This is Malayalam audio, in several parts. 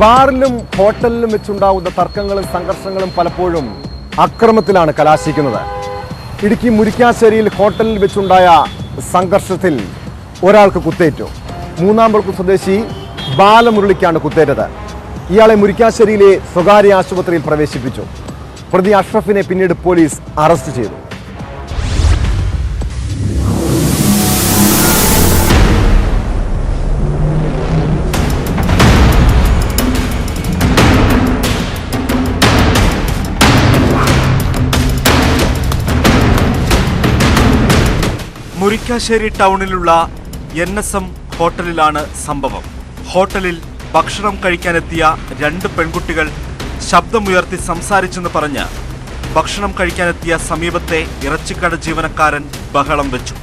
ബാറിലും ഹോട്ടലിലും വെച്ചുണ്ടാകുന്ന തർക്കങ്ങളും സംഘർഷങ്ങളും പലപ്പോഴും അക്രമത്തിലാണ് കലാശിക്കുന്നത്. ഇടുക്കി മുരിക്കാശ്ശേരിയിൽ ഹോട്ടലിൽ വെച്ചുണ്ടായ സംഘർഷത്തിൽ ഒരാൾക്ക് കുത്തേറ്റു. മൂന്നാംപുറം സ്വദേശി ബാലമുരളിക്കാണ് കുത്തേറ്റത്. ഇയാളെ മുരിക്കാശ്ശേരിയിലെ സ്വകാര്യ ആശുപത്രിയിൽ പ്രവേശിപ്പിച്ചു. പ്രതി അഷ്റഫിനെ പിന്നീട് പോലീസ് അറസ്റ്റ് ചെയ്തു. മുരിക്കാശ്ശേരി ടൗണിലുള്ള NSM ഹോട്ടലിലാണ് സംഭവം. ഹോട്ടലിൽ ഭക്ഷണം കഴിക്കാനെത്തിയ 2 പെൺകുട്ടികൾ ശബ്ദമുയർത്തി സംസാരിച്ചെന്ന് പറഞ്ഞ് ഭക്ഷണം കഴിക്കാനെത്തിയ സമീപത്തെ ഇറച്ചിക്കട ജീവനക്കാരൻ ബഹളം വെച്ചു.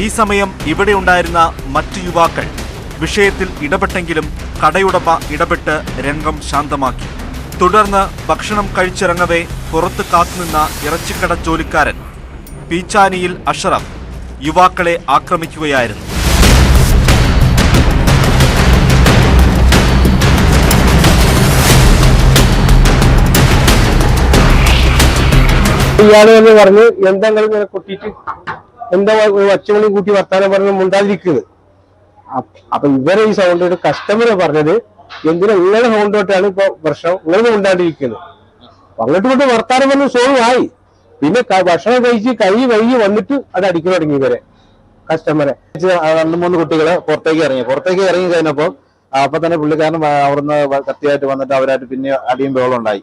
ഈ സമയം ഇവിടെ ഉണ്ടായിരുന്ന മറ്റു യുവാക്കൾ വിഷയത്തിൽ ഇടപെട്ടെങ്കിലും കടയുടമ ഇടപെട്ട് രംഗം ശാന്തമാക്കി. തുടർന്ന് ഭക്ഷണം കഴിച്ചിറങ്ങവേ പുറത്ത് കാത്തുനിന്ന ഇറച്ചിക്കട ജോലിക്കാരൻ പീച്ചാനിയിൽ അഷ്റഫ് യുവാക്കളെ ആക്രമിക്കുകയായിരുന്നു. ഇയാള് എന്ന് പറഞ്ഞ് എന്തെങ്കിലും ഇങ്ങനെ കൊട്ടിട്ട് എന്താ ഒച്ചമണി കൂട്ടി വർത്താനം പറഞ്ഞ് മുണ്ടാതിരിക്കുന്നത്. അപ്പൊ ഇവരെ ഈ സൗണ്ട് ഒരു കസ്റ്റമറെ പറഞ്ഞത് എന്തിനാ നിങ്ങളുടെ സൗണ്ട് തൊട്ടാണ് ഇപ്പൊ പ്രശ്നം, നിങ്ങൾ മുണ്ടാണ്ടിരിക്കുന്നത്. അങ്ങോട്ട് കൊണ്ട് വർത്താനം പറഞ്ഞ് സോൾവ് ആയി. പിന്നെ ഭക്ഷണം കഴിച്ച് കഴുകി വന്നിട്ട് അത് അടിക്കാൻ തുടങ്ങി ഇവരെ കസ്റ്റമറെ. 2-3 കുട്ടികള് പുറത്തേക്ക് ഇറങ്ങി കഴിഞ്ഞപ്പോ അപ്പൊ തന്നെ പുള്ളിക്കാരൻ അവിടുന്ന് കത്തിയായിട്ട് വന്നിട്ട് അവരായിട്ട് പിന്നെ അടിയും ബഹളം ഉണ്ടായി.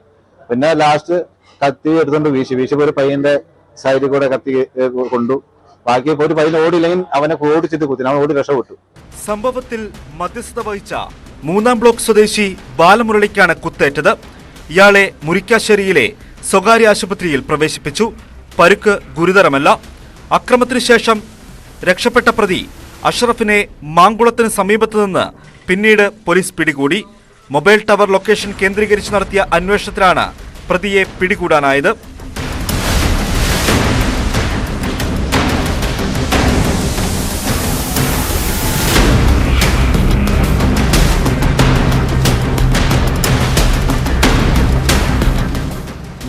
പിന്നെ ലാസ്റ്റ് കത്തി എടുത്തോണ്ട് വീശിപ്പോ ഒരു പയ്യന്റെ സൈഡിൽ കൂടെ കത്തി കൊണ്ടു. ബാക്കി ഒരു പയ്യൻ ഓടിയില്ലെങ്കിൽ അവനെ ഓടിച്ചിട്ട് കുത്തി, അവൻ ഓടി രക്ഷപ്പെട്ടു. സംഭവത്തിൽ മധ്യസ്ഥത വഹിച്ച 3-ാം ബ്ലോക്ക് സ്വദേശി ബാലമുരളിക്കാണ് കുത്തേറ്റത്. ഇയാളെ മുരിക്കാശ്ശേരിയിലെ സ്വകാര്യ ആശുപത്രിയിൽ പ്രവേശിപ്പിച്ചു. പരുക്ക് ഗുരുതരമല്ല. അക്രമത്തിനു ശേഷം രക്ഷപ്പെട്ട പ്രതി അഷ്റഫിനെ മാങ്കുളത്തിന് സമീപത്തു നിന്ന് പിന്നീട് പോലീസ് പിടികൂടി. മൊബൈൽ ടവർ ലൊക്കേഷൻ കേന്ദ്രീകരിച്ച് നടത്തിയ അന്വേഷണത്തിലാണ് പ്രതിയെ പിടികൂടാനായത്.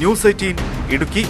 ന്യൂസ് 18 ഇടുക്കി.